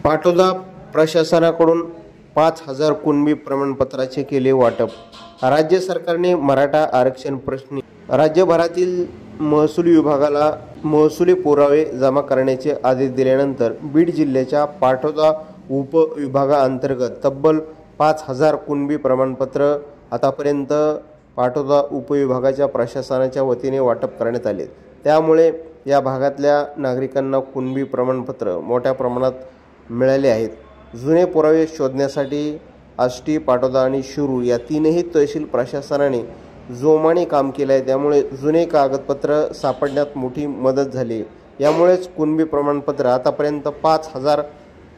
पाटोदा प्रशासनाकडून 5,000 कुणबी प्रमाणपत्राचे केले वाटप। राज्य सरकारने मराठा आरक्षण प्रश्नी राज्यभरातील महसूल विभागाला महसुली पुरावे जमा करण्याचे आदेश दिल्यानंतर बीड जिल्ह्याच्या पाटोदा उपविभागाअंतर्गत तब्बल 5,000 कुणबी प्रमाणपत्र आतापर्यंत पाटोदा उपविभागाच्या प्रशासनाच्या वतीने वाटप करण्यात आले। त्यामुळे या भागातल्या नागरिकांना कुणबी प्रमाणपत्र मोठ्या प्रमाणात मिळाले आहेत। जुने पुरावे शोधण्यासाठी आष्टी, पाटोदा आणि शिरूर या तीनही तहसील प्रशासनाने जोमाने काम केले आहे। त्यामुळे जुने कागदपत्र सापडण्यात मोठी मदत झाली। यामुळेच कुणबी प्रमाणपत्र आतापर्यंत 5,000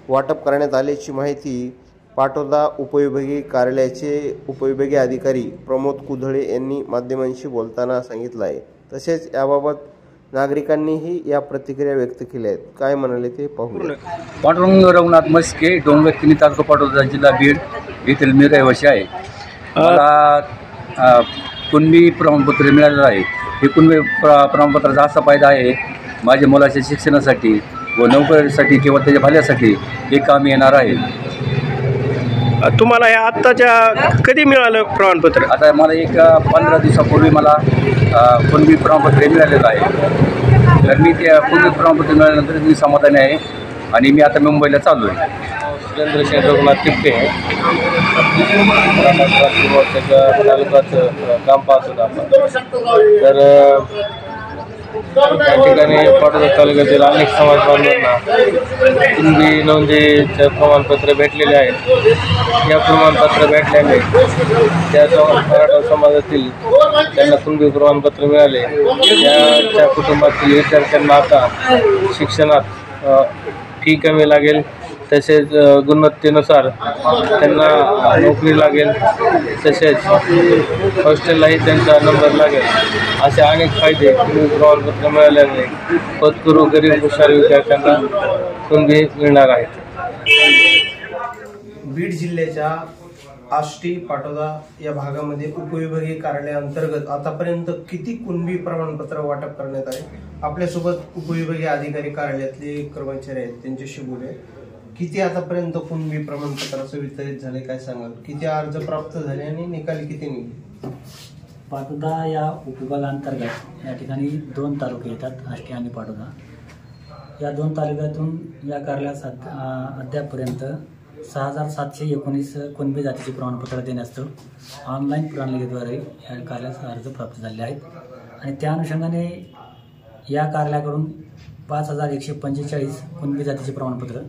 वाटप करण्यात आल्याची माहिती पाटोदा उपविभागीय कार्यालयाचे उपविभागीय अधिकारी प्रमोद कुधळे यांनी माध्यमांशी बोलताना सांगितलं आहे। तसेच याबाबत नागरिकांनीही या प्रतिक्रिया व्यक्त केल्या आहेत। काय म्हणाले ते पाहूया। पांडुरंग रघुनाथ मस्के, डोंगरकिनी तालुका पाटोदा, जिल्हा बीड येथील मी रहिवासी आहे। मला कुणबी प्रमाणपत्र मिळालेलं आहे। हे कुणबी प्रमाणपत्राचा असा फायदा आहे, माझ्या मुलाच्या शिक्षणासाठी व नोकरीसाठी किंवा त्याच्या भल्यासाठी हे काम येणार आहे। तुम्हाला हे आत्ताच्या कधी मिळालं प्रमाणपत्र? आता मला एक 15 दिवसापूर्वी मला कुणबी प्रमाणपत्र मिळालेलं आहे। तर मी त्या कुणबी प्रमाणपत्र मिळाल्यानंतर मी समाधानी आहे आणि मी आता मुंबईला चाललो आहे। सुरेंद्र रघुनाथ तिप्पे तालुक्याचं काम पाहतो आपण। तर या ठिकाणी पाटोदा तालुक्यातील अनेक समाज बांधवांना कुणबी नोंदीचे प्रमाणपत्र भेटलेले आहेत। या प्रमाणपत्र भेटल्याने त्या मराठा समाजातील त्यांना कुणबी प्रमाणपत्र मिळाले। त्याच्या कुटुंबातील विद्यार्थ्यांना आता शिक्षणात फी कमी लागेल, तसेच गुणवत्तेनुसार त्यांना नोकरी लागेल, तसेच हॉस्टेललाही त्यांचा नंबर लागेल। असे अनेक फायदे कुणबी प्रमाणपत्र मिळाल्याने पदपूर्व गरीब हुशार विद्यार्थ्यांना कुणबी मिळणार आहेत। बीड जिल्ह्याच्या आष्टी, पाटोदा या भागामध्ये उपविभागीय कार्यालयाअंतर्गत आतापर्यंत किती कुणबी प्रमाणपत्र वाटप करण्यात आले? आपल्यासोबत उपविभागीय अधिकारी कार्यालयातले कर्मचारी आहेत, त्यांच्याशी बोलूया। किती आतापर्यंत कुणबी प्रमाणपत्राचं वितरित झाले, काय सांगाल? किती अर्ज प्राप्त झाले आणि निकाल किती निघाले? पाटोदा या उपविभागाअंतर्गत या ठिकाणी 2 तालुके येतात, आष्टी आणि पाटोदा। या 2 तालुक्यातून या कार्यालयात अद्यापपर्यंत 6,719 कुणबी जातीचे प्रमाणपत्र देण्यास ऑनलाईन प्रणालीद्वारे या कार्यालयास अर्ज प्राप्त झाले आहेत। आणि त्या अनुषंगाने या कार्यालयाकडून 5,145 कुणबी जातीचे प्रमाणपत्र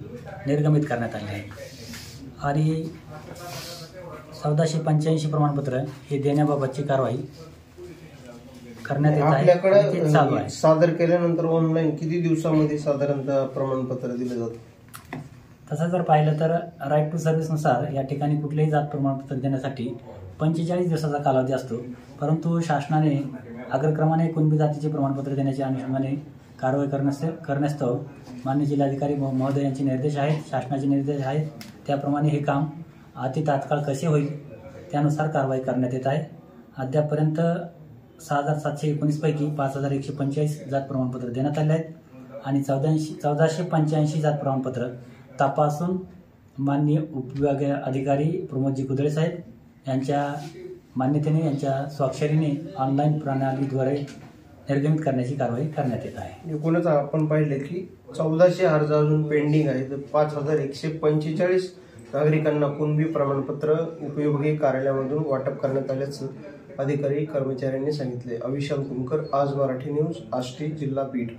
निर्गमित करण्यात आले आहे आणि 1485 प्रमाणपत्र हे देण्याबाबतची कारवाई करण्यात येत आहे। आपल्याकडे चालू आहे। सादर केल्यानंतर ऑनलाईन किती दिवसामध्ये साधारणतः प्रमाणपत्र दिले जातं? तसं जर पाहिलं तर राईट टू सर्व्हिसनुसार या ठिकाणी कुठलेही जात प्रमाणपत्र देण्यासाठी 45 दिवसाचा कालावधी असतो। परंतु शासनाने अग्रक्रमाने कुणबी जातीचे प्रमाणपत्र देण्याच्या अनुषंगाने कारवाई करण्यास्तव माननीय जिल्हाधिकारी महोदय यांचे निर्देश आहेत, शासनाचे निर्देश आहेत। त्याप्रमाणे हे काम अति तात्काळ कसे होईल त्यानुसार कारवाई करण्यात येत आहे। अद्यापपर्यंत 6,719 पैकी 5,145 जात प्रमाणपत्र देण्यात आले आहेत आणि 1485 जात प्रमाणपत्र तपासून माननीय उपविभागीय अधिकारी प्रमोदजी कुधळे साहेब यांच्या मान्यतेने, यांच्या स्वाक्षरीने ऑनलाईन प्रणालीद्वारे निर्गमित करण्याची कारवाई करण्यात येत आहे। एकूणच आपण पाहिले की 1400 अर्ज अजून पेंडिंग आहे। तर 5,145 नागरिकांना कुणबी प्रमाणपत्र उपविभागीय कार्यालयामधून वाटप करण्यात आल्याचं अधिकारी कर्मचाऱ्यांनी सांगितले। अविशाल कुमकर, आज मराठी न्यूज, आष्टी, जिल्हा बीड।